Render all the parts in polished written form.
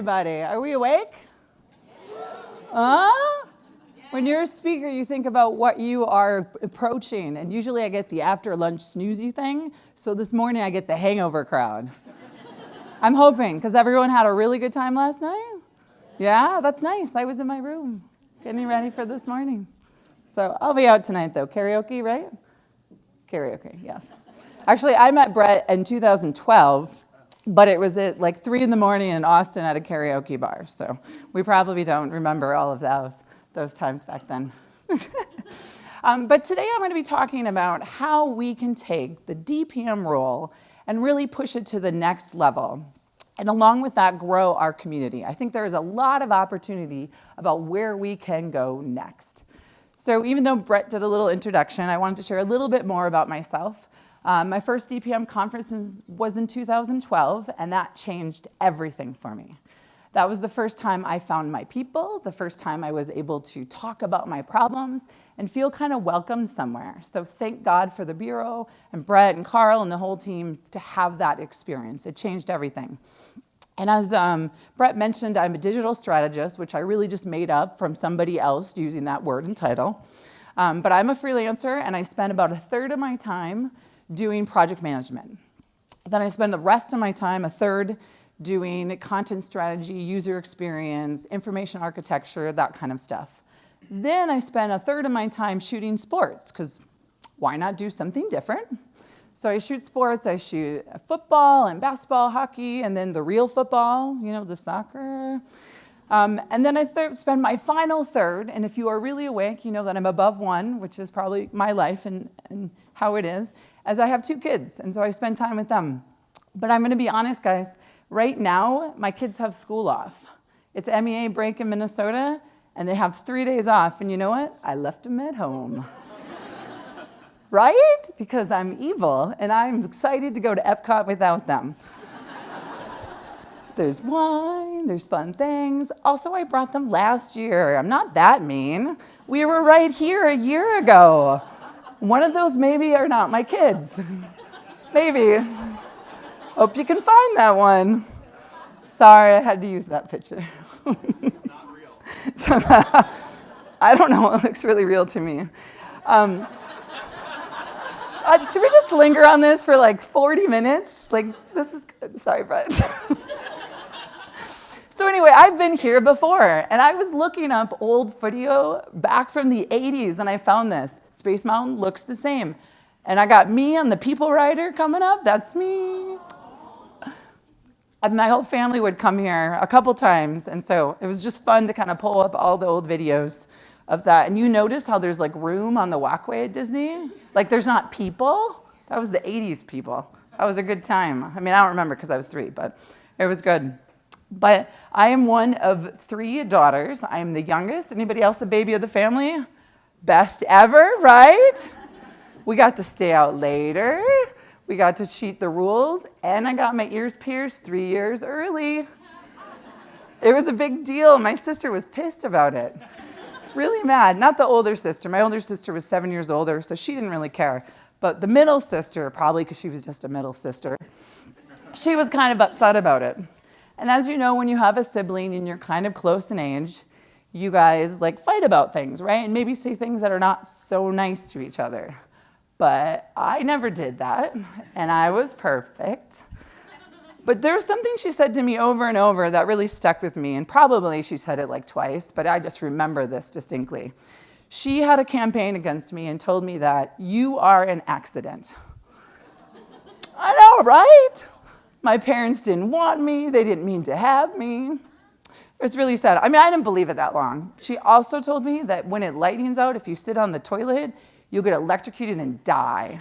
everybody. Are we awake? Huh? When you're a speaker, you think about what you are approaching. And usually I get the after lunch snoozy thing. So this morning I get the hangover crowd. I'm hoping, because everyone had a really good time last night. Yeah, that's nice. I was in my room getting ready for this morning. So I'll be out tonight, though. Karaoke, right? Karaoke, yes. Actually, I met Brett in 2012. But it was at like 3 a.m. in Austin at a karaoke bar. So we probably don't remember all of those times back then. But today I'm going to be talking about how we can take the DPM role and really push it to the next level. And along with that, grow our community. I think there is a lot of opportunity about where we can go next. So even though Brett did a little introduction, I wanted to share a little bit more about myself. My first DPM conference was in 2012, and that changed everything for me. That was the first time I found my people, the first time I was able to talk about my problems and feel kind of welcomed somewhere. So thank God for the Bureau and Brett and Carl and the whole team to have that experience. It changed everything. And as Brett mentioned, I'm a digital strategist, which I really just made up from somebody else using that word and title. But I'm a freelancer, and I spend about a third of my time doing project management. Then I spend the rest of my time, a third, doing content strategy, user experience, information architecture, that kind of stuff. Then I spend a third of my time shooting sports, because why not do something different? So I shoot sports, I shoot football and basketball, hockey, and then the real football, the soccer. And then I spend my final third, and if you are really awake, you know that I'm above one, which is probably my life and how it is, as I have 2 kids, and so I spend time with them. But I'm going to be honest, guys. Right now, my kids have school off. It's MEA break in Minnesota, and they have 3 days off. And you know what? I left them at home. Right? Because I'm evil, and I'm excited to go to Epcot without them. There's wine, there's fun things. Also, I brought them last year. I'm not that mean. We were right here a year ago. One of those maybe are not my kids. Maybe. Hope you can find that one. Sorry, I had to use that picture. Not real. So, I don't know, it looks really real to me. Should we just linger on this for like 40 minutes? This is good. Sorry, Brett. So anyway, I've been here before, and I was looking up old video back from the 80s, and I found this. Space Mountain looks the same. And I got me on the People Rider coming up. That's me. And my whole family would come here a couple times, and so it was just fun to kind of pull up all the old videos of that. And you notice how there's room on the walkway at Disney? There's not people. That was the 80s people. That was a good time. I mean, I don't remember because I was 3, but it was good. But I am one of 3 daughters. I am the youngest. Anybody else a baby of the family? Best ever, right? We got to stay out later. We got to cheat the rules. And I got my ears pierced 3 years early. It was a big deal. My sister was pissed about it. Really mad. Not the older sister. My older sister was 7 years older, so she didn't really care. But the middle sister, probably because she was just a middle sister, she was kind of upset about it. And as you know, when you have a sibling and you're kind of close in age, you guys fight about things, right? And maybe say things that are not so nice to each other. But I never did that, and I was perfect. But there was something she said to me over and over that really stuck with me, and probably she said it twice, but I just remember this distinctly. She had a campaign against me and told me that you are an accident. I know, right? My parents didn't want me. They didn't mean to have me. It was really sad. I mean, I didn't believe it that long. She also told me that when it lightens out, if you sit on the toilet, you'll get electrocuted and die.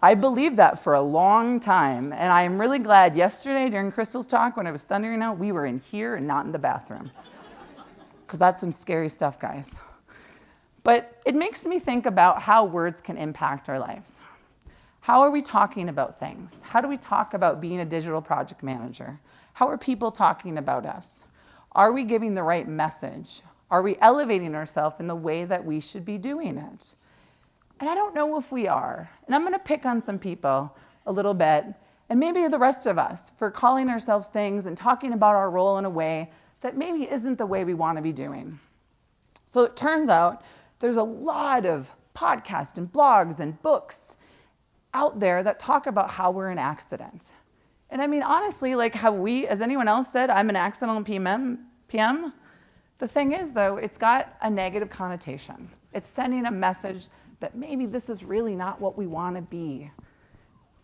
I believed that for a long time, and I am really glad yesterday during Crystal's talk, when it was thundering out, we were in here and not in the bathroom. Because that's some scary stuff, guys. But it makes me think about how words can impact our lives. How are we talking about things? How do we talk about being a digital project manager? How are people talking about us? Are we giving the right message? Are we elevating ourselves in the way that we should be doing it? And I don't know if we are. And I'm going to pick on some people a little bit And maybe the rest of us for calling ourselves things and talking about our role in a way that maybe isn't the way we want to be doing. So it turns out there's a lot of podcasts and blogs and books out there that talk about how we're an accident. And I mean, honestly, like has anyone else said, I'm an accidental PM? The thing is, though, it's got a negative connotation. It's sending a message that maybe this is really not what we want to be.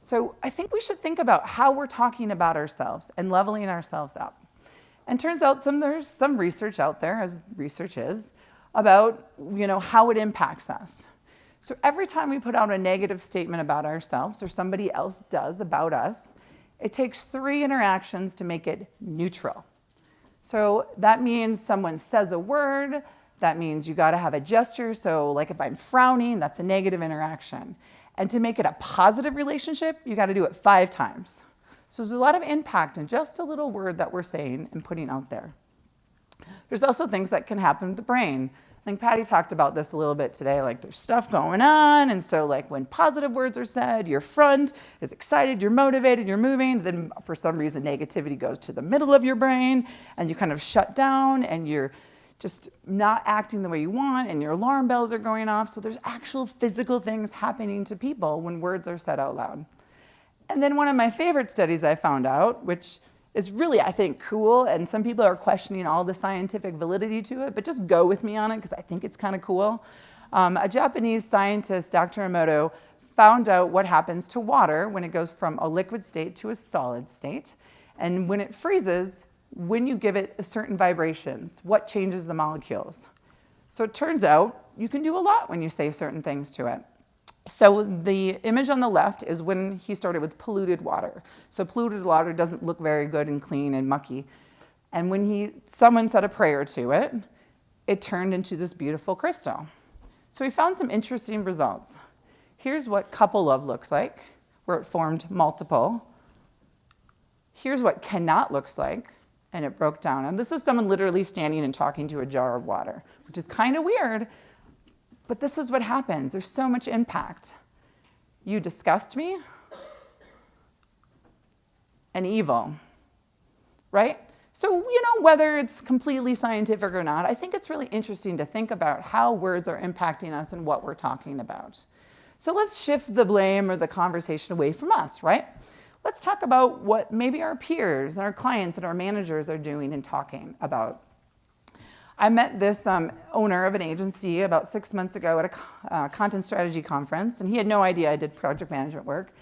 So I think we should think about how we're talking about ourselves and leveling ourselves up. And turns out there's some research out there, as research is, about how it impacts us. So every time we put out a negative statement about ourselves or somebody else does about us, it takes 3 interactions to make it neutral. So that means someone says a word, that means you got to have a gesture. So like if I'm frowning, that's a negative interaction. And to make it a positive relationship, you got to do it 5 times. So there's a lot of impact in just a little word that we're saying and putting out there. There's also things that can happen with the brain. I think Patty talked about this a little bit today, like there's stuff going on, and so like when positive words are said, your front is excited, you're motivated, you're moving, then for some reason negativity goes to the middle of your brain, and you kind of shut down, and you're just not acting the way you want, and your alarm bells are going off, so there's actual physical things happening to people when words are said out loud. And then one of my favorite studies I found out, which is really, I think, cool, and some people are questioning all the scientific validity to it, but just go with me on it because I think it's kind of cool. A Japanese scientist, Dr. Emoto, found out what happens to water when it goes from a liquid state to a solid state. And when it freezes, when you give it certain vibrations, what changes the molecules? So it turns out you can do a lot when you say certain things to it. So the image on the left is when he started with polluted water. So polluted water doesn't look very good and clean and mucky. And when someone said a prayer to it, it turned into this beautiful crystal. So we found some interesting results. Here's what couple love looks like, where it formed multiple. Here's what cannot looks like, and it broke down. And this is someone literally standing and talking to a jar of water, which is kind of weird. But this is what happens. There's so much impact. You disgust me, and evil, right? So, whether it's completely scientific or not, I think it's really interesting to think about how words are impacting us and what we're talking about. So let's shift the blame or the conversation away from us, right? Let's talk about what maybe our peers and our clients and our managers are doing and talking about. I met this owner of an agency about 6 months ago at a content strategy conference, and he had no idea I did project management work.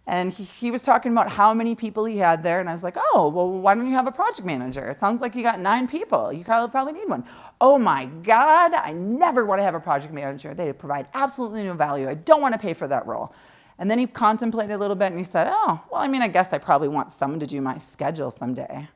And he was talking about how many people he had there, and I was like, oh, well, why don't you have a project manager? It sounds like you got 9 people. You probably need one. Oh my God, I never want to have a project manager. They provide absolutely no value. I don't want to pay for that role. And then he contemplated a little bit, and he said, oh, well, I guess I probably want someone to do my schedule someday.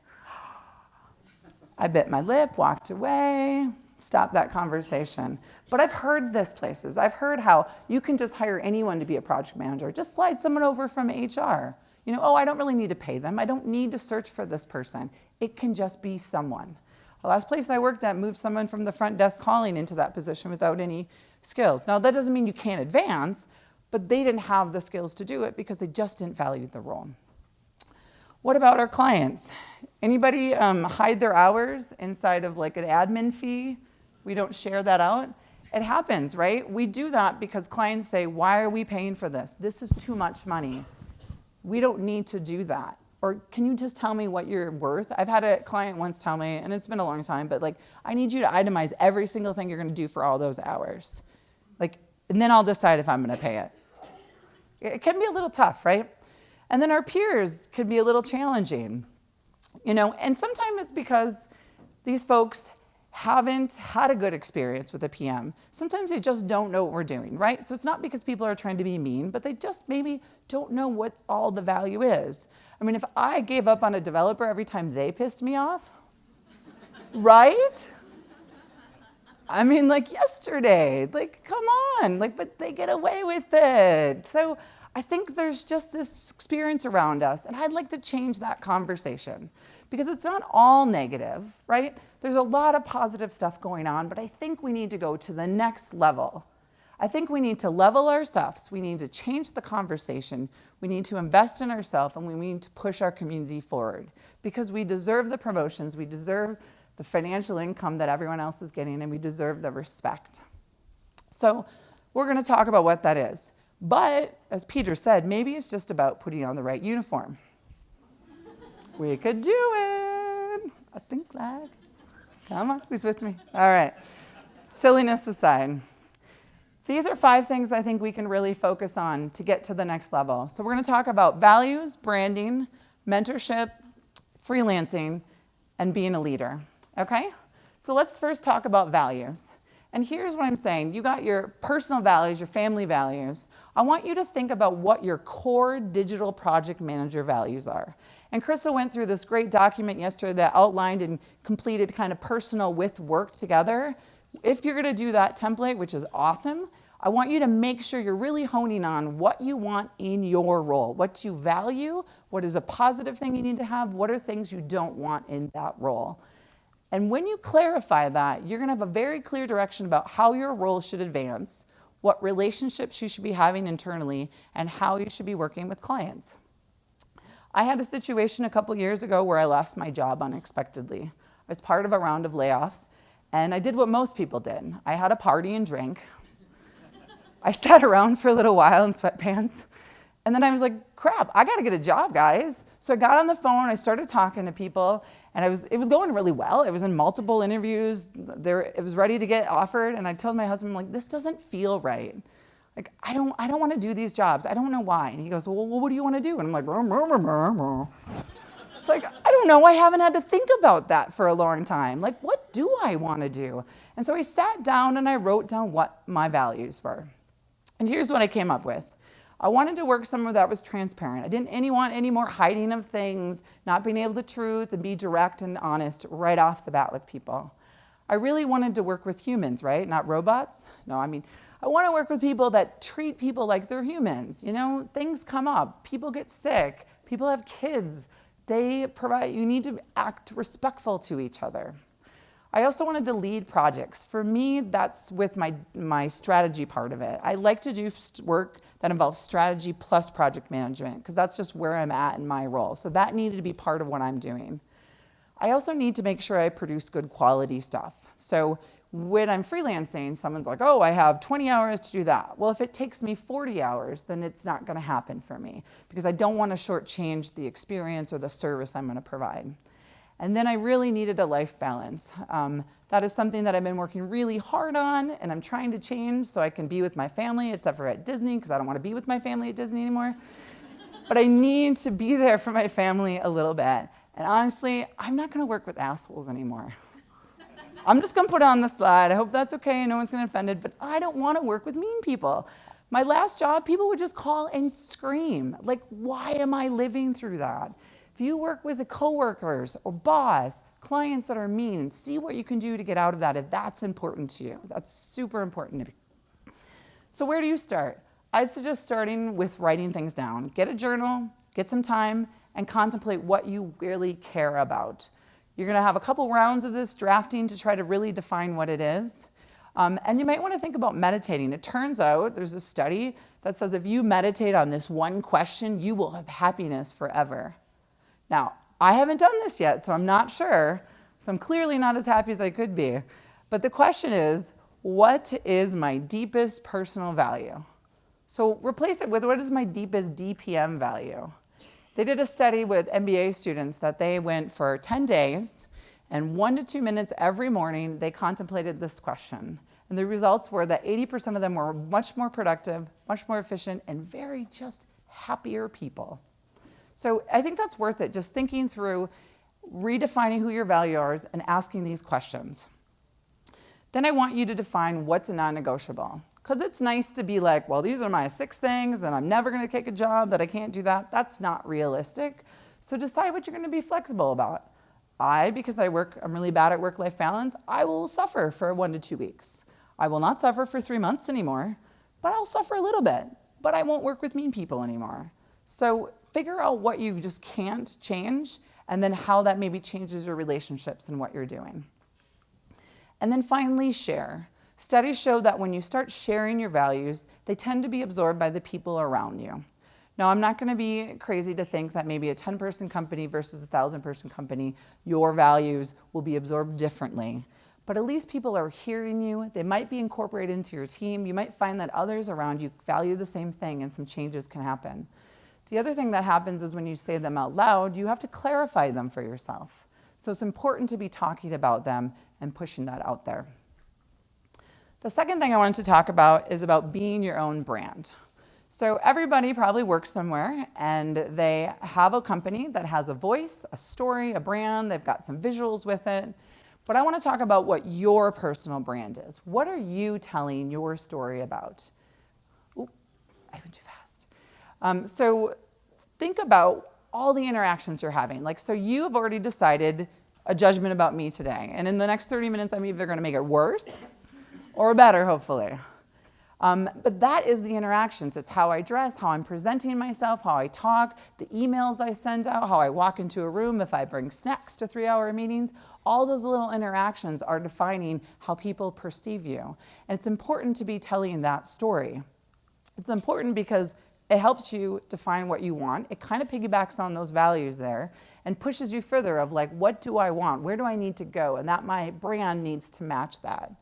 I bit my lip, walked away, stopped that conversation. But I've heard this places. I've heard how you can just hire anyone to be a project manager. Just slide someone over from HR. Oh, I don't really need to pay them. I don't need to search for this person. It can just be someone. The last place I worked at moved someone from the front desk calling into that position without any skills. Now, that doesn't mean you can't advance, but they didn't have the skills to do it because they just didn't value the role. What about our clients? Anybody hide their hours inside of like an admin fee? We don't share that out. It happens, right? We do that because clients say, why are we paying for this? This is too much money. We don't need to do that. Or can you just tell me what you're worth? I've had a client once tell me, and it's been a long time, but I need you to itemize every single thing you're gonna do for all those hours. And then I'll decide if I'm gonna pay it. It can be a little tough, right? And then our peers can be a little challenging, and sometimes it's because these folks haven't had a good experience with a PM. Sometimes they just don't know what we're doing, right? So it's not because people are trying to be mean, but they just maybe don't know what all the value is. If I gave up on a developer every time they pissed me off, right? Yesterday, come on, but they get away with it. So I think there's just this experience around us, and I'd like to change that conversation because it's not all negative, right? There's a lot of positive stuff going on, but I think we need to go to the next level. I think we need to level ourselves. We need to change the conversation. We need to invest in ourselves, and we need to push our community forward because we deserve the promotions. We deserve the financial income that everyone else is getting, and we deserve the respect. So we're going to talk about what that is. But as Peter said, maybe it's just about putting on the right uniform. We could do it. I think flag. Come on, who's with me? All right. Silliness aside. These are 5 things I think we can really focus on to get to the next level. So we're going to talk about values, branding, mentorship, freelancing, and being a leader. Okay? So let's first talk about values. And here's what I'm saying. You got your personal values, your family values. I want you to think about what your core digital project manager values are. And Crystal went through this great document yesterday that outlined and completed kind of personal with work together. If you're going to do that template, which is awesome, I want you to make sure you're really honing on what you want in your role, what you value, what is a positive thing you need to have, what are things you don't want in that role. And when you clarify that, you're going to have a very clear direction about how your role should advance, what relationships you should be having internally, and how you should be working with clients. I had a situation a couple years ago where I lost my job unexpectedly. I was part of a round of layoffs, and I did what most people did. I had a party and drank. I sat around for a little while in sweatpants, and then I was like, crap, I got to get a job, guys. So I got on the phone, I started talking to people, and it was going really well. It was in multiple interviews. It was ready to get offered, and I told my husband, like, this doesn't feel right. Like, I don't want to do these jobs. I don't know why. And he goes, well, what do you want to do? And I'm like, it's like, I don't know. I haven't had to think about that for a long time. Like, what do I want to do? And so I sat down and I wrote down what my values were. And here's what I came up with. I wanted to work somewhere that was transparent. I didn't want any more hiding of things, not being able to truth and be direct and honest right off the bat with people. I really wanted to work with humans, right? Not robots. No, I want to work with people that treat people like they're humans. You know, things come up. People get sick. People have kids. You need to act respectful to each other. I also wanted to lead projects. For me, that's with my strategy part of it. I like to do work that involves strategy plus project management because that's just where I'm at in my role. So that needed to be part of what I'm doing. I also need to make sure I produce good quality stuff. So when I'm freelancing, someone's like, oh, I have 20 hours to do that. Well, if it takes me 40 hours, then it's not going to happen for me because I don't want to shortchange the experience or the service I'm going to provide. And then I really needed a life balance. That is something that I've been working really hard on, and I'm trying to change so I can be with my family, except for at Disney, because I don't want to be with my family at Disney anymore. But I need to be there for my family a little bit. And honestly, I'm not going to work with assholes anymore. I'm just going to put it on the slide. I hope that's okay. No one's going to be offended. But I don't want to work with mean people. My last job, people would just call and scream. Like, why am I living through that? If you work with the coworkers or boss, clients that are mean, see what you can do to get out of that if that's important to you. That's super important to me. So where do you start? I'd suggest starting with writing things down. Get a journal, get some time, and contemplate what you really care about. You're going to have a couple rounds of this drafting to try to really define what it is. And you might want to think about meditating. It turns out there's a study that says if you meditate on this one question, you will have happiness forever. Now, I haven't done this yet, so I'm not sure. So I'm clearly not as happy as I could be. But the question is, what is my deepest personal value? So replace it with what is my deepest DPM value? They did a study with MBA students that they went for 10 days, and 1 to 2 minutes every morning, they contemplated this question. And the results were that 80% of them were much more productive, much more efficient, and very just happier people. So I think that's worth it, just thinking through, redefining who your value is and asking these questions. Then I want you to define what's a non-negotiable. Because it's nice to be like, well, these are my 6 things and I'm never going to take a job that I can't do that. That's not realistic. So decide what you're going to be flexible about. Because I'm really bad at work-life balance, I will suffer for 1 to 2 weeks. I will not suffer for 3 months anymore, but I'll suffer a little bit. But I won't work with mean people anymore. So figure out what you just can't change and then how that maybe changes your relationships and what you're doing. And then finally, share. Studies show that when you start sharing your values, they tend to be absorbed by the people around you. Now, I'm not going to be crazy to think that maybe a 10-person company versus a 1,000-person company, your values will be absorbed differently. But at least people are hearing you. They might be incorporated into your team. You might find that others around you value the same thing and some changes can happen. The other thing that happens is when you say them out loud, you have to clarify them for yourself. So it's important to be talking about them and pushing that out there. The second thing I wanted to talk about is about being your own brand. So everybody probably works somewhere and they have a company that has a voice, a story, a brand, they've got some visuals with it. But I want to talk about what your personal brand is. What are you telling your story about? Ooh, I went too fast. So think about all the interactions you're having. So you have already decided a judgment about me today. And in the next 30 minutes, I'm either going to make it worse or better, hopefully. But that is the interactions. It's how I dress, how I'm presenting myself, how I talk, the emails I send out, how I walk into a room, if I bring snacks to 3-hour meetings. All those little interactions are defining how people perceive you. And it's important to be telling that story. It's important because it helps you define what you want. It kind of piggybacks on those values there and pushes you further of what do I want? Where do I need to go? And that my brand needs to match that.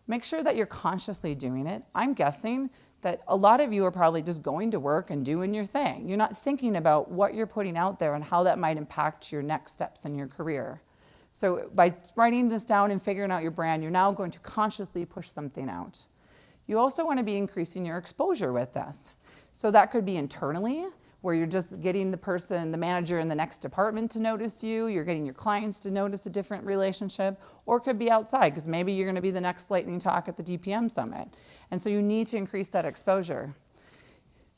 Make sure that you're consciously doing it. I'm guessing that a lot of you are probably just going to work and doing your thing. You're not thinking about what you're putting out there and how that might impact your next steps in your career. So by writing this down and figuring out your brand, you're now going to consciously push something out. You also want to be increasing your exposure with this. So that could be internally, where you're just getting the manager in the next department to notice you, you're getting your clients to notice a different relationship, or it could be outside, because maybe you're going to be the next lightning talk at the DPM Summit. And so you need to increase that exposure.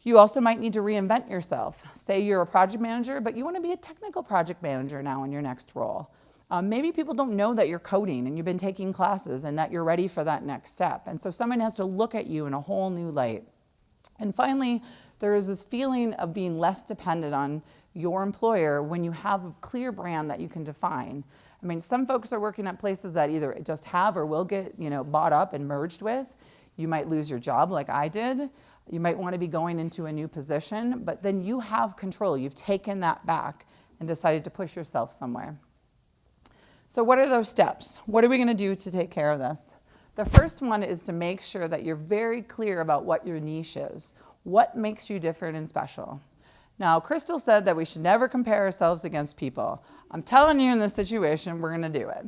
You also might need to reinvent yourself. Say you're a project manager, but you want to be a technical project manager now in your next role. Maybe people don't know that you're coding and you've been taking classes and that you're ready for that next step. And so someone has to look at you in a whole new light. And finally, there is this feeling of being less dependent on your employer when you have a clear brand that you can define. I mean, some folks are working at places that either just have or will get, bought up and merged with. You might lose your job like I did. You might want to be going into a new position, but then you have control. You've taken that back and decided to push yourself somewhere. So what are those steps? What are we going to do to take care of this? The first one is to make sure that you're very clear about what your niche is. What makes you different and special? Now, Crystal said that we should never compare ourselves against people. I'm telling you in this situation, we're going to do it.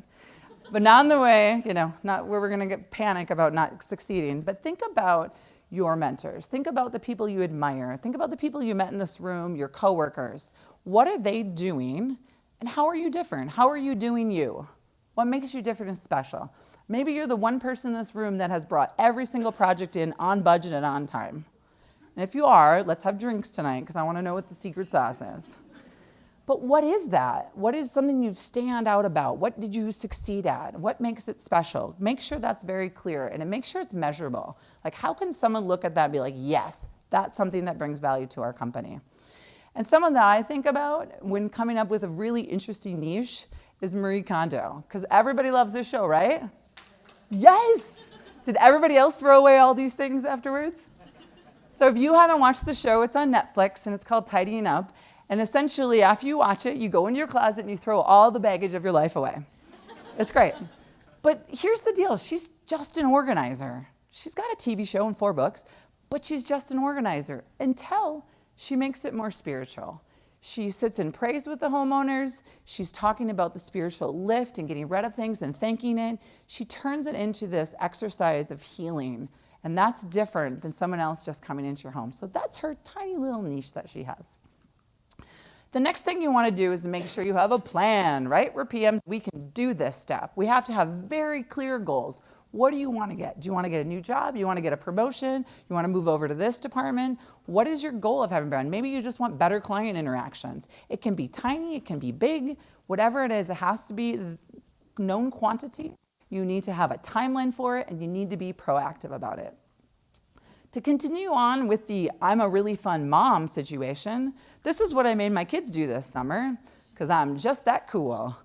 But not in the way, not where we're going to get panic about not succeeding, but think about your mentors. Think about the people you admire. Think about the people you met in this room, your coworkers. What are they doing? And how are you different? How are you doing you? What makes you different and special? Maybe you're the one person in this room that has brought every single project in on budget and on time. And if you are, let's have drinks tonight because I want to know what the secret sauce is. But what is that? What is something you stand out about? What did you succeed at? What makes it special? Make sure that's very clear and make sure it's measurable. How can someone look at that and be like, yes, that's something that brings value to our company? And someone that I think about when coming up with a really interesting niche is Marie Kondo, because everybody loves this show, right? Yes! Did everybody else throw away all these things afterwards? So if you haven't watched the show, it's on Netflix and it's called Tidying Up. And essentially, after you watch it, you go into your closet and you throw all the baggage of your life away. It's great. But here's the deal. She's just an organizer. She's got a TV show and 4 books, but she's just an organizer until she makes it more spiritual. She sits and prays with the homeowners. She's talking about the spiritual lift and getting rid of things and thanking it. She turns it into this exercise of healing. And that's different than someone else just coming into your home. So that's her tiny little niche that she has. The next thing you want to do is to make sure you have a plan, right? We're PMs, we can do this step. We have to have very clear goals. What do you want to get? Do you want to get a new job? You want to get a promotion? You want to move over to this department? What is your goal of having a brand? Maybe you just want better client interactions. It can be tiny, it can be big, whatever it is, it has to be known quantity. You need to have a timeline for it and you need to be proactive about it. To continue on with the I'm a really fun mom situation, this is what I made my kids do this summer because I'm just that cool.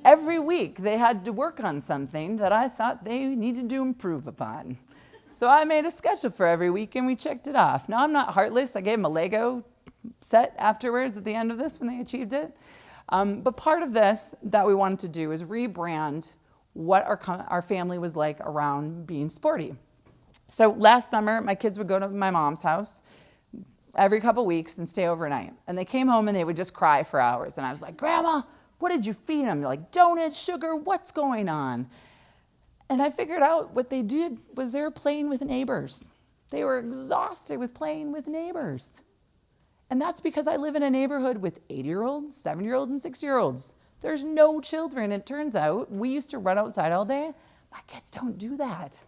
Every week they had to work on something that I thought they needed to improve upon. So I made a schedule for every week and we checked it off. Now I'm not heartless. I gave them a Lego set afterwards at the end of this when they achieved it. But part of this that we wanted to do is rebrand what our family was like around being sporty. So last summer, my kids would go to my mom's house every couple weeks and stay overnight. And they came home and they would just cry for hours. And I was like, Grandma, what did you feed them? They're like, donuts, sugar, what's going on? And I figured out what they did was they were playing with neighbors. They were exhausted with playing with neighbors. And that's because I live in a neighborhood with 8-year-olds, 7-year-olds, and 6-year-olds. There's no children. It turns out we used to run outside all day. My kids don't do that.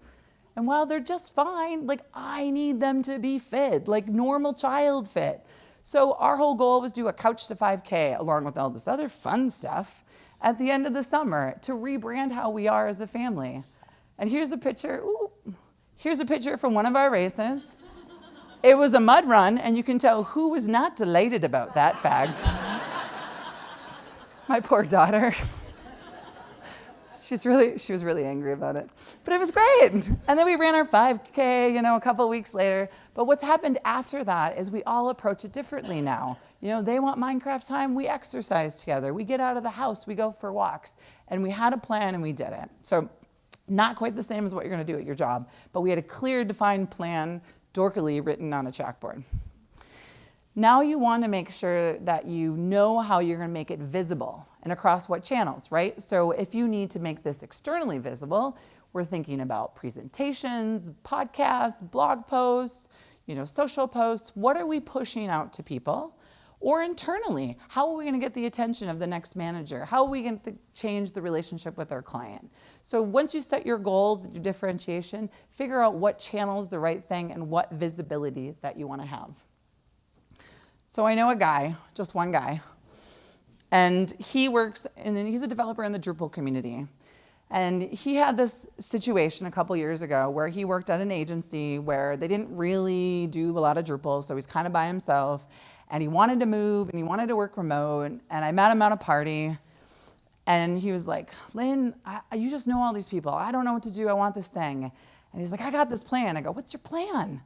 And while they're just fine, like I need them to be fit, like normal child fit. So our whole goal was to do a couch to 5K along with all this other fun stuff at the end of the summer to rebrand how we are as a family. And here's a picture. Ooh, here's a picture from one of our races. It was a mud run, and you can tell who was not delighted about that fact. My poor daughter. She was really angry about it. But it was great. And then we ran our 5K, a couple weeks later. But what's happened after that is we all approach it differently now. They want Minecraft time, we exercise together. We get out of the house, we go for walks. And we had a plan and we did it. So not quite the same as what you're gonna do at your job, but we had a clear, defined plan, dorkily written on a chalkboard. Now you want to make sure that you know how you're going to make it visible and across what channels, right? So if you need to make this externally visible, we're thinking about presentations, podcasts, blog posts, social posts. What are we pushing out to people? Or internally, how are we going to get the attention of the next manager? How are we going to change the relationship with our client? So once you set your goals, your differentiation, figure out what channel is the right thing and what visibility that you want to have. So I know a guy, just one guy, and he's a developer in the Drupal community. And he had this situation a couple years ago where he worked at an agency where they didn't really do a lot of Drupal, so he's kind of by himself. And he wanted to move and he wanted to work remote. And I met him at a party and he was like, Lynn, you just know all these people. I don't know what to do. I want this thing. And he's like, I got this plan. I go, what's your plan?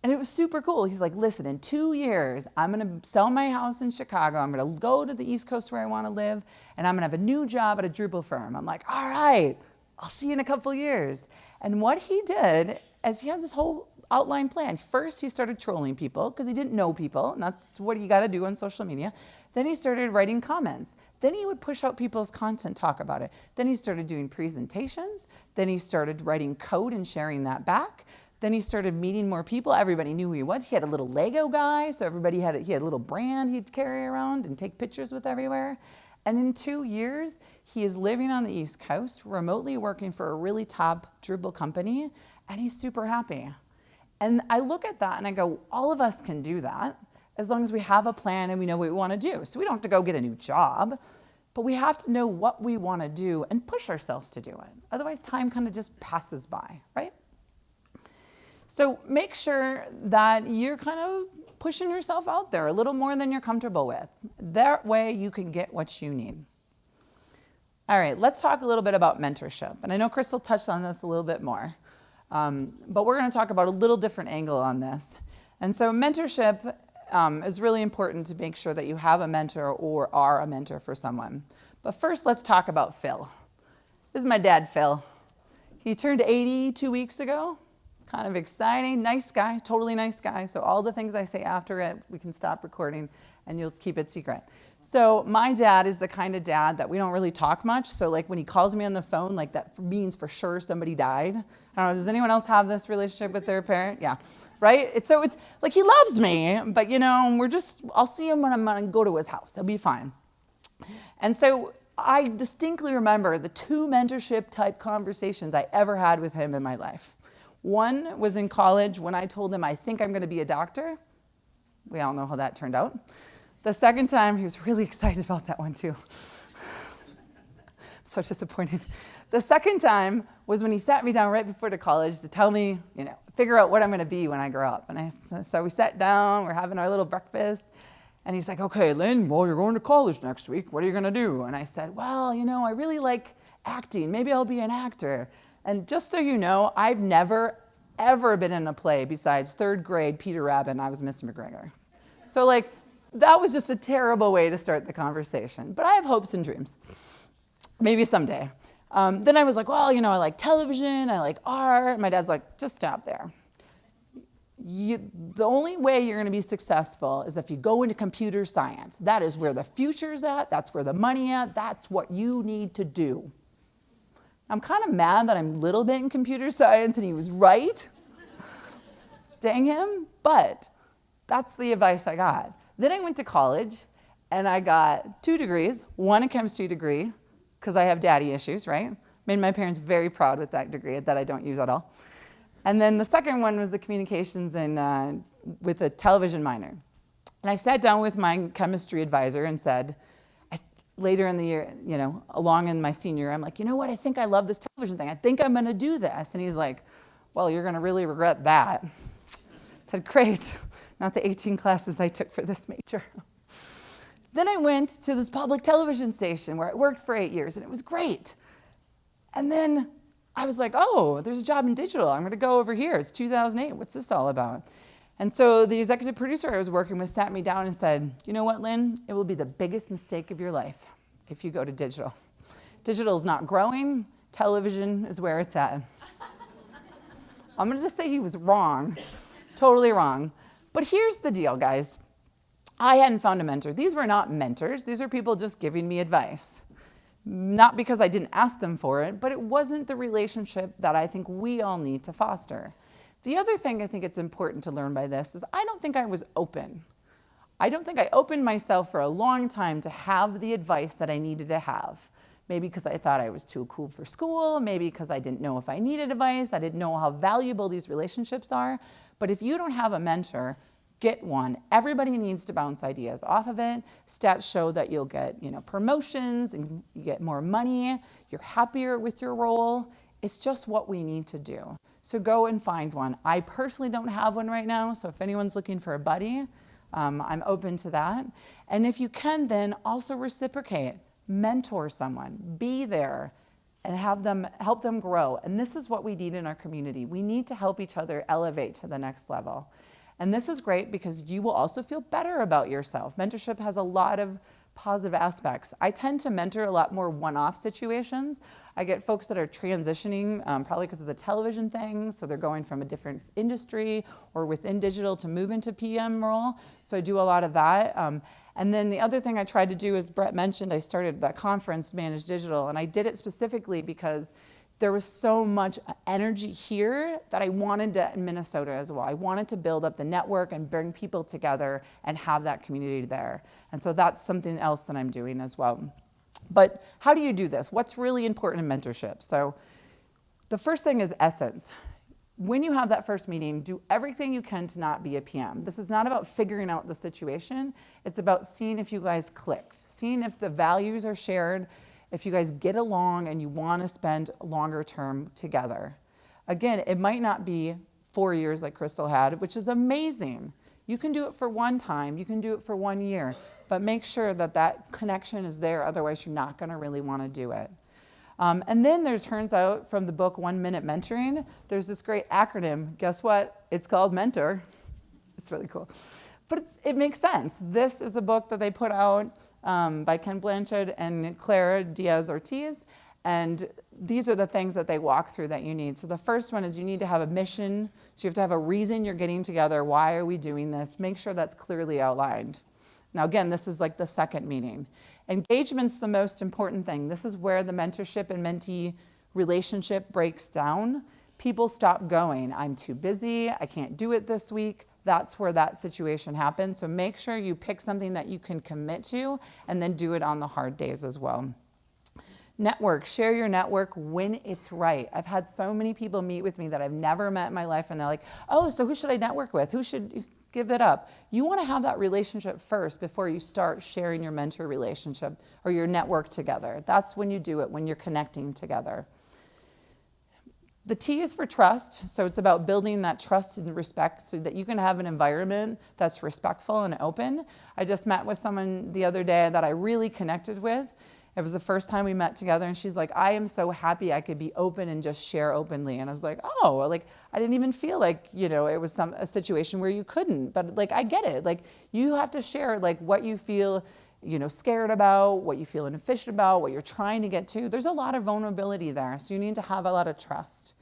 And it was super cool. He's like, listen, in 2 years, I'm going to sell my house in Chicago. I'm going to go to the East Coast where I want to live. And I'm going to have a new job at a Drupal firm. I'm like, all right, I'll see you in a couple years. And what he did is he had this whole outline plan. First, he started trolling people because he didn't know people, and that's what you got to do on social media. Then he started writing comments. Then he would push out people's content, talk about it. Then he started doing presentations. Then he started writing code and sharing that back. Then he started meeting more people. Everybody knew who he was. He had a little Lego guy, so he had a little brand he'd carry around and take pictures with everywhere. And in 2 years, he is living on the East Coast, remotely working for a really top Drupal company, and he's super happy. And I look at that and I go, all of us can do that as long as we have a plan and we know what we want to do. So we don't have to go get a new job, but we have to know what we want to do and push ourselves to do it. Otherwise, time kind of just passes by, right? So make sure that you're kind of pushing yourself out there a little more than you're comfortable with. That way you can get what you need. All right, let's talk a little bit about mentorship. And I know Crystal touched on this a little bit more. But we're going to talk about a little different angle on this. And so mentorship is really important to make sure that you have a mentor or are a mentor for someone. But first, let's talk about Phil. This is my dad, Phil. He turned 80 2 weeks ago. Kind of exciting, nice guy, totally nice guy. So all the things I say after it, we can stop recording and you'll keep it secret. So my dad is the kind of dad that we don't really talk much. So like when he calls me on the phone, like that means for sure somebody died. I don't know, does anyone else have this relationship with their parent? Yeah, right? It's like he loves me, but I'll see him when I'm gonna go to his house. It'll be fine. And so I distinctly remember the 2 mentorship type conversations I ever had with him in my life. One was in college when I told him I think I'm gonna be a doctor. We all know how that turned out. The second time, he was really excited about that one too. So disappointed. The second time was when he sat me down right before the college to tell me, figure out what I'm gonna be when I grow up. And so we sat down, we're having our little breakfast, And he's like, okay, Lynn, well, you're going to college next week. What are you going to do? And I said, well, I really like acting. Maybe I'll be an actor. And just so you know, I've never, ever been in a play besides third grade Peter Rabbit, and I was Mr. McGregor. So that was just a terrible way to start the conversation. But I have hopes and dreams. Maybe someday. Then I was like, well, I like television, I like art. My dad's like, just stop there. The only way you're going to be successful is if you go into computer science. That is where the future's at. That's where the money at. That's what you need to do. I'm kind of mad that I'm a little bit in computer science and he was right. Dang him. But that's the advice I got. Then I went to college and I got 2 degrees, one a chemistry degree, because I have daddy issues, right? Made my parents very proud with that degree that I don't use at all. And then the second one was the communications and with a television minor. And I sat down with my chemistry advisor and said, later in the year, along in my senior year, I'm like, you know what? I think I love this television thing. I think I'm going to do this. And he's like, well, you're going to really regret that. I said, great. Not the 18 classes I took for this major. Then I went to this public television station where I worked for 8 years, and it was great. And then I was like, oh, there's a job in digital. I'm going to go over here. It's 2008. What's this all about? And so the executive producer I was working with sat me down and said, you know what, Lynn? It will be the biggest mistake of your life if you go to digital. Digital is not growing. Television is where it's at. I'm going to just say he was wrong. Totally wrong. But here's the deal, guys. I hadn't found a mentor. These were not mentors. These were people just giving me advice. Not because I didn't ask them for it, but it wasn't the relationship that I think we all need to foster. The other thing I think it's important to learn by this is I don't think I was open. I don't think I opened myself for a long time to have the advice that I needed to have. Maybe because I thought I was too cool for school, maybe because I didn't know if I needed advice, I didn't know how valuable these relationships are. But if you don't have a mentor, get one. Everybody needs to bounce ideas off of it. Stats show that you'll get, promotions and you get more money. You're happier with your role. It's just what we need to do. So go and find one. I personally don't have one right now, so if anyone's looking for a buddy, I'm open to that. And if you can, then also reciprocate. Mentor someone. Be there and help them grow. And this is what we need in our community. We need to help each other elevate to the next level. And this is great because you will also feel better about yourself. Mentorship has a lot of positive aspects. I tend to mentor a lot more one-off situations. I get folks that are transitioning, probably because of the television thing, so they're going from a different industry or within digital to move into PM role. So I do a lot of that. And then the other thing I tried to do, as Brett mentioned, I started that conference, Manage Digital, and I did it specifically because there was so much energy here that I wanted to in Minnesota as well. I wanted to build up the network and bring people together and have that community there. And so that's something else that I'm doing as well. But how do you do this? What's really important in mentorship? So the first thing is essence. When you have that first meeting, do everything you can to not be a PM. This is not about figuring out the situation. It's about seeing if you guys clicked, seeing if the values are shared, if you guys get along and you want to spend longer term together. Again, it might not be 4 years like Crystal had, which is amazing. You can do it for one time, you can do it for 1 year, but make sure that that connection is there, otherwise you're not going to really want to do it. And then there turns out from the book 1 Minute Mentoring, there's this great acronym. Guess what? It's called Mentor. It's really cool. But it makes sense. This is a book that they put out by Ken Blanchard and Clara Diaz-Ortiz. And these are the things that they walk through that you need. So the first one is you need to have a mission. So you have to have a reason you're getting together. Why are we doing this? Make sure that's clearly outlined. Now, again, this is like the second meeting. Engagement's the most important thing. This is where the mentorship and mentee relationship breaks down. People stop going. I'm too busy. I can't do it this week. That's where that situation happens. So make sure you pick something that you can commit to and then do it on the hard days as well. Network, share your network when it's right. I've had so many people meet with me that I've never met in my life and they're like, oh, so who should I network with? Who should give it up? You want to have that relationship first before you start sharing your mentor relationship or your network together. That's when you do it, when you're connecting together. The T is for trust, so it's about building that trust and respect so that you can have an environment that's respectful and open. I just met with someone the other day that I really connected with. It was the first time we met together, and she's like, I am so happy I could be open and just share openly. And I was like, oh, like, I didn't even feel like, it was a situation where you couldn't, but like, I get it. Like, you have to share like what you feel, scared about, what you feel inefficient about, what you're trying to get to. There's a lot of vulnerability there, so you need to have a lot of trust.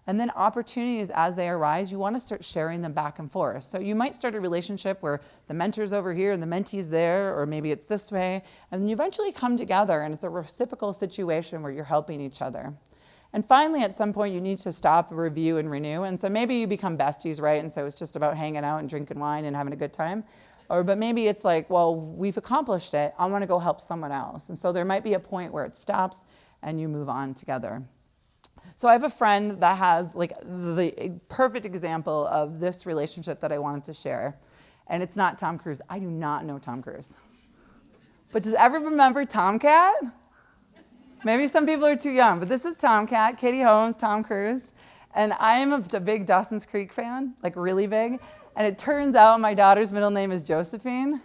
And then opportunities as they arise, you want to start sharing them back and forth. So you might start a relationship where the mentor's over here and the mentee's there, or maybe it's this way, and then you eventually come together and it's a reciprocal situation where you're helping each other. And finally, at some point, you need to stop, review, and renew. And so maybe you become besties, right? And so it's just about hanging out and drinking wine and having a good time. But maybe it's like, well, we've accomplished it. I want to go help someone else. And so there might be a point where it stops and you move on together. So I have a friend that has like the perfect example of this relationship that I wanted to share. And it's not Tom Cruise. I do not know Tom Cruise. But does everyone remember Tomcat? Maybe some people are too young, but this is Tomcat, Katie Holmes, Tom Cruise. And I am a big Dawson's Creek fan, like really big. And it turns out my daughter's middle name is Josephine,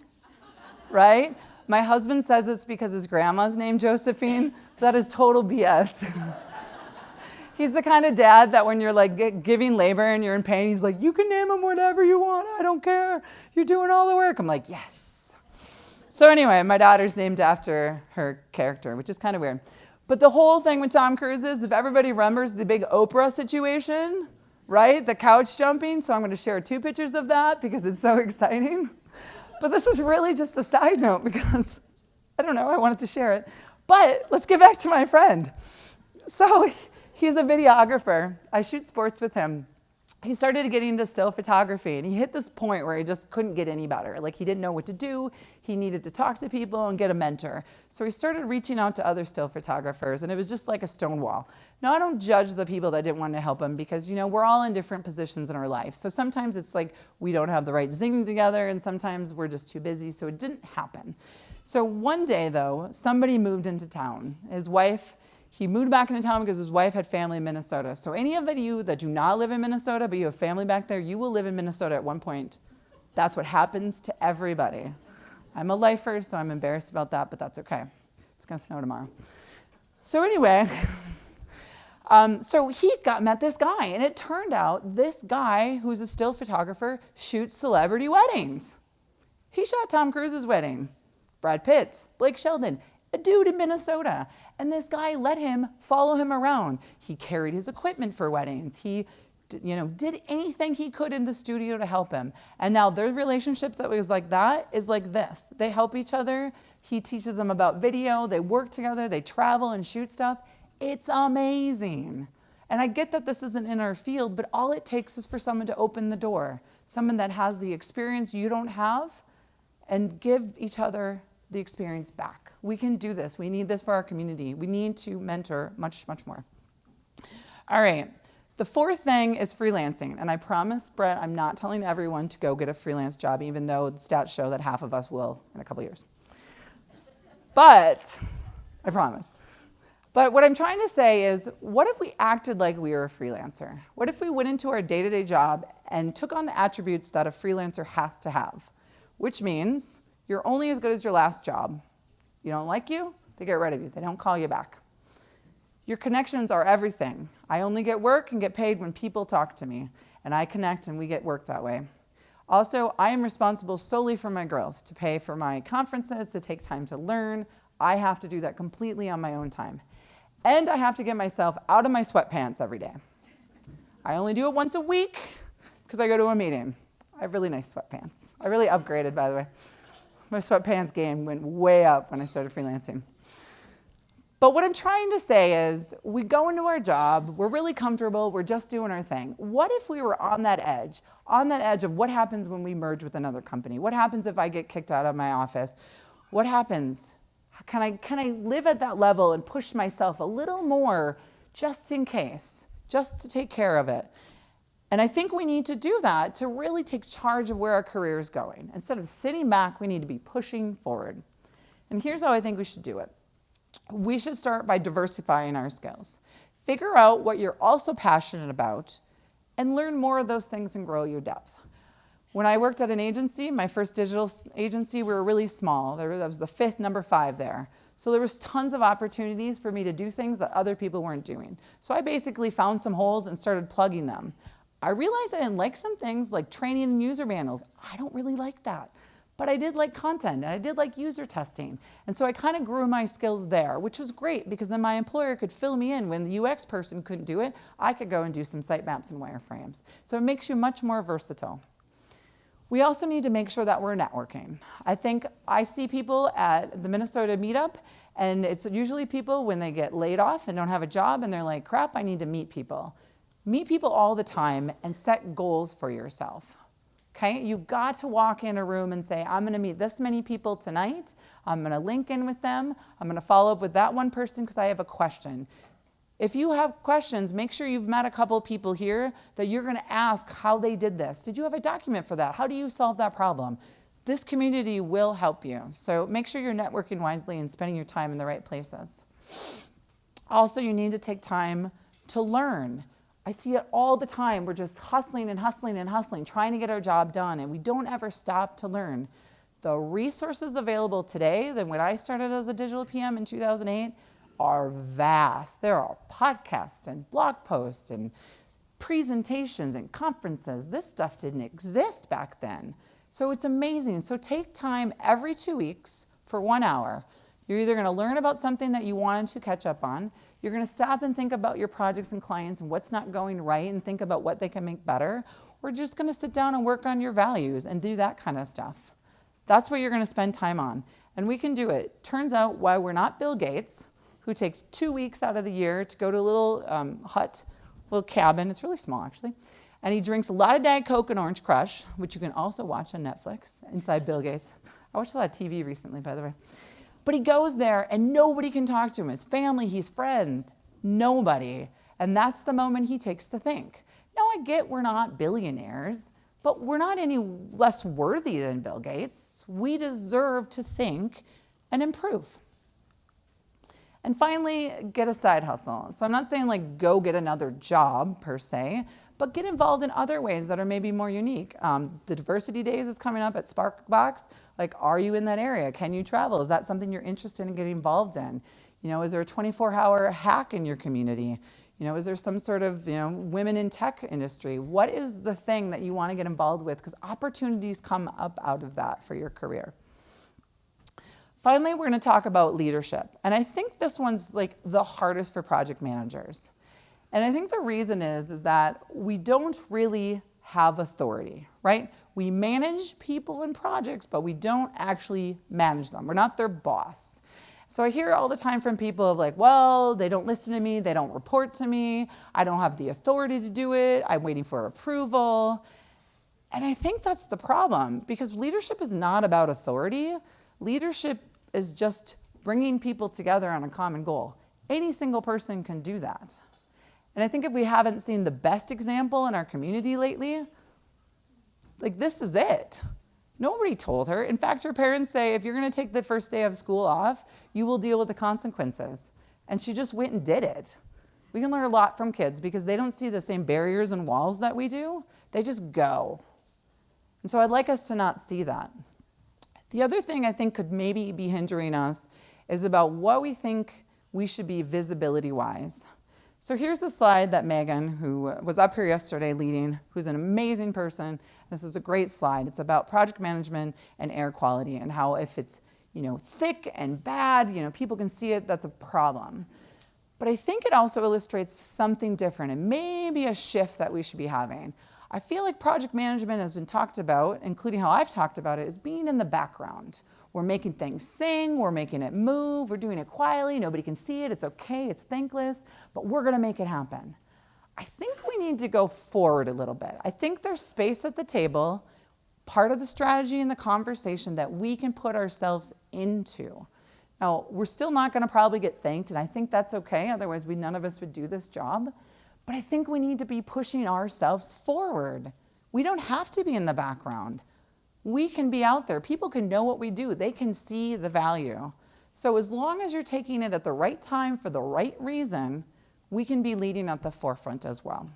right? My husband says it's because his grandma's named Josephine. That is total BS. He's the kind of dad that when you're like giving labor and you're in pain, he's like, you can name him whatever you want. I don't care. You're doing all the work. I'm like, yes. So anyway, my daughter's named after her character, which is kind of weird. But the whole thing with Tom Cruise is, if everybody remembers the big Oprah situation, right? The couch jumping. So I'm going to share 2 pictures of that because it's so exciting. But this is really just a side note because, I don't know, I wanted to share it. But let's get back to my friend. So he's a videographer. I shoot sports with him. He started getting into still photography, and he hit this point where he just couldn't get any better. Like, he didn't know what to do. He needed to talk to people and get a mentor. So he started reaching out to other still photographers, and it was just like a stone wall. Now, I don't judge the people that didn't want to help him because, we're all in different positions in our life. So sometimes it's like we don't have the right zing together, and sometimes we're just too busy, so it didn't happen. So one day, though, somebody moved into town. His wife. He moved back into town because his wife had family in Minnesota. So any of you that do not live in Minnesota, but you have family back there, you will live in Minnesota at one point. That's what happens to everybody. I'm a lifer, so I'm embarrassed about that, but that's okay. It's going to snow tomorrow. So anyway, so he met this guy, and it turned out this guy, who's a still photographer, shoots celebrity weddings. He shot Tom Cruise's wedding, Brad Pitt's, Blake Shelton, a dude in Minnesota. And this guy let him follow him around. He carried his equipment for weddings. He, did anything he could in the studio to help him. And now their relationship that was like that is like this. They help each other. He teaches them about video. They work together. They travel and shoot stuff. It's amazing. And I get that this isn't in our field, but all it takes is for someone to open the door. Someone that has the experience you don't have, and give each other the experience back. We can do this. We need this for our community. We need to mentor much, much more. All right. The 4th thing is freelancing. And I promise, Brett, I'm not telling everyone to go get a freelance job, even though the stats show that half of us will in a couple years. But, I promise. But what I'm trying to say is, what if we acted like we were a freelancer? What if we went into our day-to-day job and took on the attributes that a freelancer has to have? Which means you're only as good as your last job. You don't like you, they get rid of you. They don't call you back. Your connections are everything. I only get work and get paid when people talk to me, and I connect and we get work that way. Also, I am responsible solely for my girls, to pay for my conferences, to take time to learn. I have to do that completely on my own time. And I have to get myself out of my sweatpants every day. I only do it once a week because I go to a meeting. I have really nice sweatpants. I really upgraded, by the way. My sweatpants game went way up when I started freelancing. But what I'm trying to say is, we go into our job, we're really comfortable, we're just doing our thing. What if we were on that edge of what happens when we merge with another company? What happens if I get kicked out of my office? What happens? Can I live at that level and push myself a little more just in case, just to take care of it? And I think we need to do that to really take charge of where our career is going. Instead of sitting back, we need to be pushing forward. And here's how I think we should do it. We should start by diversifying our skills. Figure out what you're also passionate about and learn more of those things and grow your depth. When I worked at an agency, my first digital agency, we were really small. That was the fifth, number 5 there. So there was tons of opportunities for me to do things that other people weren't doing. So I basically found some holes and started plugging them. I realized I didn't like some things like training and user manuals. I don't really like that. But I did like content and I did like user testing. And so I kind of grew my skills there, which was great because then my employer could fill me in. When the UX person couldn't do it, I could go and do some sitemaps and wireframes. So it makes you much more versatile. We also need to make sure that we're networking. I think I see people at the Minnesota meetup, and it's usually people when they get laid off and don't have a job, and they're like, crap, I need to meet people. Meet people all the time and set goals for yourself. Okay? You've got to walk in a room and say, I'm going to meet this many people tonight. I'm going to link in with them. I'm going to follow up with that one person because I have a question. If you have questions, make sure you've met a couple people here that you're going to ask how they did this. Did you have a document for that? How do you solve that problem? This community will help you. So make sure you're networking wisely and spending your time in the right places. Also, you need to take time to learn. I see it all the time. We're just hustling and hustling and hustling, trying to get our job done, and we don't ever stop to learn. The resources available today than when I started as a digital PM in 2008 are vast. There are podcasts and blog posts and presentations and conferences. This stuff didn't exist back then. So it's amazing. So take time every 2 weeks for 1 hour. You're either going to learn about something that you wanted to catch up on, you're going to stop and think about your projects and clients and what's not going right and think about what they can make better, or just going to sit down and work on your values and do that kind of stuff. That's what you're going to spend time on. And we can do it. Turns out why we're not Bill Gates, who takes 2 weeks out of the year to go to a little hut, little cabin. It's really small, actually. And he drinks a lot of Diet Coke and Orange Crush, which you can also watch on Netflix, inside Bill Gates. I watched a lot of TV recently, by the way. But he goes there, and nobody can talk to him. His family, his friends, nobody. And that's the moment he takes to think. Now, I get we're not billionaires, but we're not any less worthy than Bill Gates. We deserve to think and improve. And finally, get a side hustle. So I'm not saying like go get another job per se, but get involved in other ways that are maybe more unique. The diversity days is coming up at Sparkbox. Like, are you in that area? Can you travel? Is that something you're interested in getting involved in? You know, is there a 24-hour hack in your community? You know, is there some sort of, women in tech industry? What is the thing that you want to get involved with? Because opportunities come up out of that for your career. Finally, we're going to talk about leadership. And I think this one's like the hardest for project managers. And I think the reason is that we don't really have authority, right? We manage people and projects, but we don't actually manage them. We're not their boss. So I hear all the time from people of like, well, they don't listen to me, they don't report to me, I don't have the authority to do it, I'm waiting for approval. And I think that's the problem, because leadership is not about authority. Leadership is just bringing people together on a common goal. Any single person can do that. And I think if we haven't seen the best example in our community lately, like this is it. Nobody told her. In fact, her parents say, if you're going to take the first day of school off, you will deal with the consequences. And she just went and did it. We can learn a lot from kids because they don't see the same barriers and walls that we do. They just go. And so I'd like us to not see that. The other thing I think could maybe be hindering us is about what we think we should be visibility-wise. So here's a slide that Megan, who was up here yesterday leading, who's an amazing person. This is a great slide. It's about project management and air quality and how if it's, thick and bad, people can see it, that's a problem. But I think it also illustrates something different and maybe a shift that we should be having. I feel like project management has been talked about, including how I've talked about it, as being in the background. We're making things sing, we're making it move, we're doing it quietly, nobody can see it, it's okay, it's thankless, but we're gonna make it happen. I think we need to go forward a little bit. I think there's space at the table, part of the strategy and the conversation that we can put ourselves into. Now, we're still not gonna probably get thanked, and I think that's okay, otherwise none of us would do this job. But I think we need to be pushing ourselves forward. We don't have to be in the background. We can be out there. People can know what we do. They can see the value. So as long as you're taking it at the right time for the right reason, we can be leading at the forefront as well.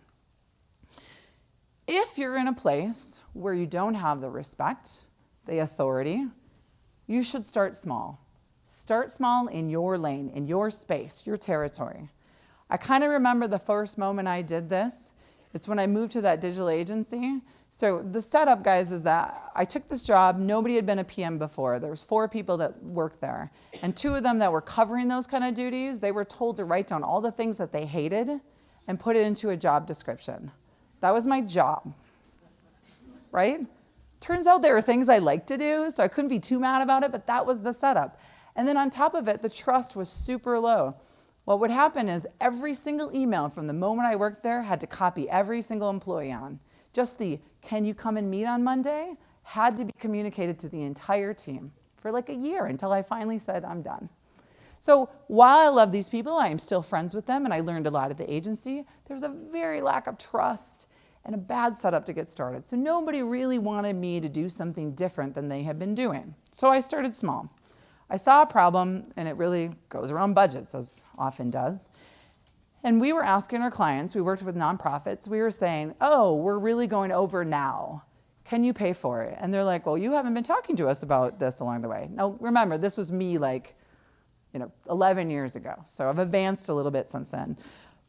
If you're in a place where you don't have the respect, the authority, you should start small. Start small in your lane, in your space, your territory. I kind of remember the first moment I did this. It's when I moved to that digital agency. So the setup, guys, is that I took this job. Nobody had been a PM before. There was 4 people that worked there. And 2 of them that were covering those kind of duties, they were told to write down all the things that they hated and put it into a job description. That was my job, right? Turns out there were things I liked to do, so I couldn't be too mad about it, but that was the setup. And then on top of it, the trust was super low. What would happen is every single email from the moment I worked there had to copy every single employee on. Just the, can you come and meet on Monday, had to be communicated to the entire team for like a year until I finally said, I'm done. So while I love these people, I am still friends with them and I learned a lot at the agency, there's a very lack of trust and a bad setup to get started. So nobody really wanted me to do something different than they had been doing. So I started small. I saw a problem, and it really goes around budgets, as often does. And we were asking our clients, we worked with nonprofits, we were saying, oh, we're really going over now. Can you pay for it? And they're like, well, you haven't been talking to us about this along the way. Now, remember, this was me 11 years ago. So I've advanced a little bit since then.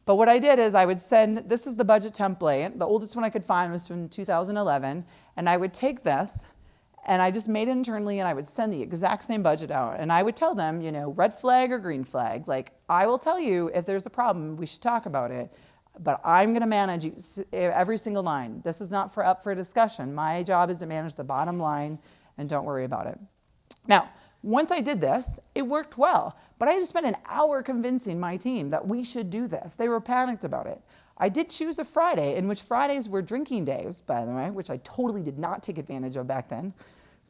But what I did is I would send, this is the budget template. The oldest one I could find was from 2011. And I would take this, and I just made it internally, and I would send the exact same budget out. And I would tell them, red flag or green flag. Like, I will tell you if there's a problem, we should talk about it. But I'm going to manage every single line. This is not up for discussion. My job is to manage the bottom line, and don't worry about it. Now, once I did this, it worked well. But I had to spend an hour convincing my team that we should do this. They were panicked about it. I did choose a Friday, in which Fridays were drinking days, by the way, which I totally did not take advantage of back then.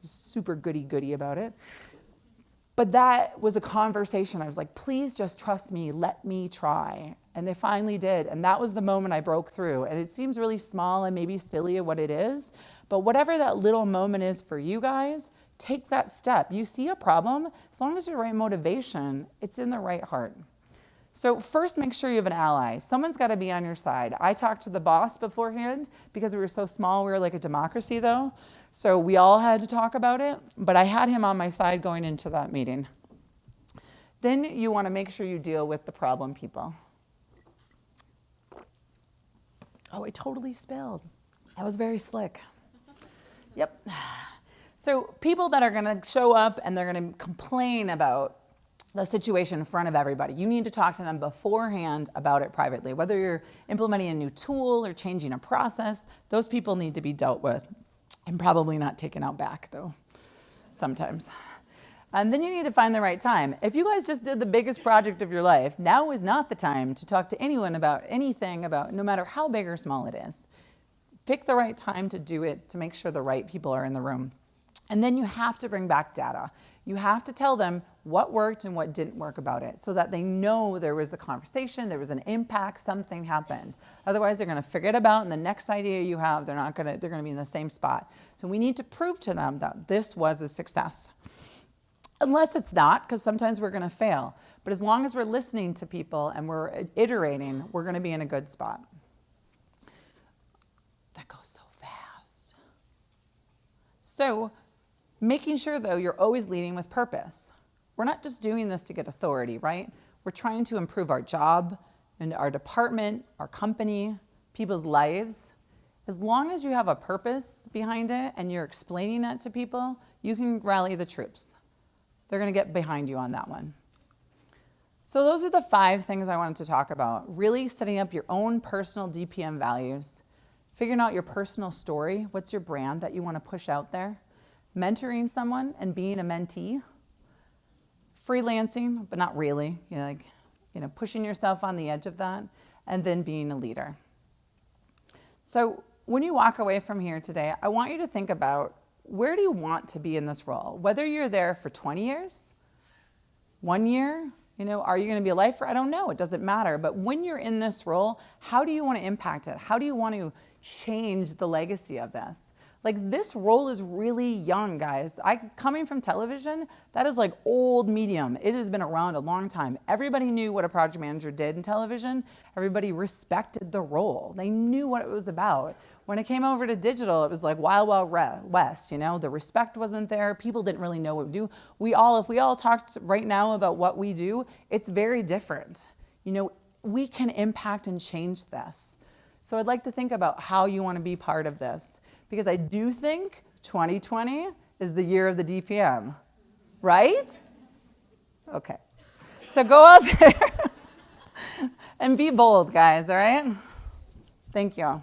Super goody-goody about it. But that was a conversation. I was like, please just trust me. Let me try. And they finally did. And that was the moment I broke through. And it seems really small and maybe silly at what it is. But whatever that little moment is for you guys, take that step. You see a problem, as long as you're the right motivation, it's in the right heart. So first, make sure you have an ally. Someone's got to be on your side. I talked to the boss beforehand because we were so small. We were like a democracy, though. So we all had to talk about it. But I had him on my side going into that meeting. Then you want to make sure you deal with the problem people. Oh, I totally spilled. That was very slick. Yep. So people that are going to show up and they're going to complain about the situation in front of everybody. You need to talk to them beforehand about it privately. Whether you're implementing a new tool or changing a process, those people need to be dealt with and probably not taken out back, though, sometimes. And then you need to find the right time. If you guys just did the biggest project of your life, now is not the time to talk to anyone about anything, about no matter how big or small it is. Pick the right time to do it to make sure the right people are in the room. And then you have to bring back data. You have to tell them what worked and what didn't work about it so that they know there was a conversation, there was an impact, something happened. Otherwise, they're going to forget about it, and the next idea you have, they're going to be in the same spot. So we need to prove to them that this was a success. Unless it's not, because sometimes we're going to fail. But as long as we're listening to people and we're iterating, we're going to be in a good spot. That goes so fast. So, making sure, though, you're always leading with purpose. We're not just doing this to get authority, right? We're trying to improve our job and our department, our company, people's lives. As long as you have a purpose behind it and you're explaining that to people, you can rally the troops. They're going to get behind you on that one. So those are the 5 things I wanted to talk about. Really setting up your own personal DPM values, figuring out your personal story. What's your brand that you want to push out there? Mentoring someone and being a mentee, freelancing, but not really, pushing yourself on the edge of that, and then being a leader. So when you walk away from here today, I want you to think about, where do you want to be in this role? Whether you're there for 20 years, 1 year, are you going to be a lifer? I don't know. It doesn't matter. But when you're in this role, how do you want to impact it? How do you want to change the legacy of this? Like this role is really young, guys. Coming from television, that is like old medium. It has been around a long time. Everybody knew what a project manager did in television. Everybody respected the role. They knew what it was about. When it came over to digital, it was like Wild Wild West, you know? The respect wasn't there. People didn't really know what we do. If we all talked right now about what we do, it's very different. You know, we can impact and change this. So I'd like to think about how you want to be part of this, because I do think 2020 is the year of the DPM, right? Okay. So go out there and be bold, guys, all right? Thank you.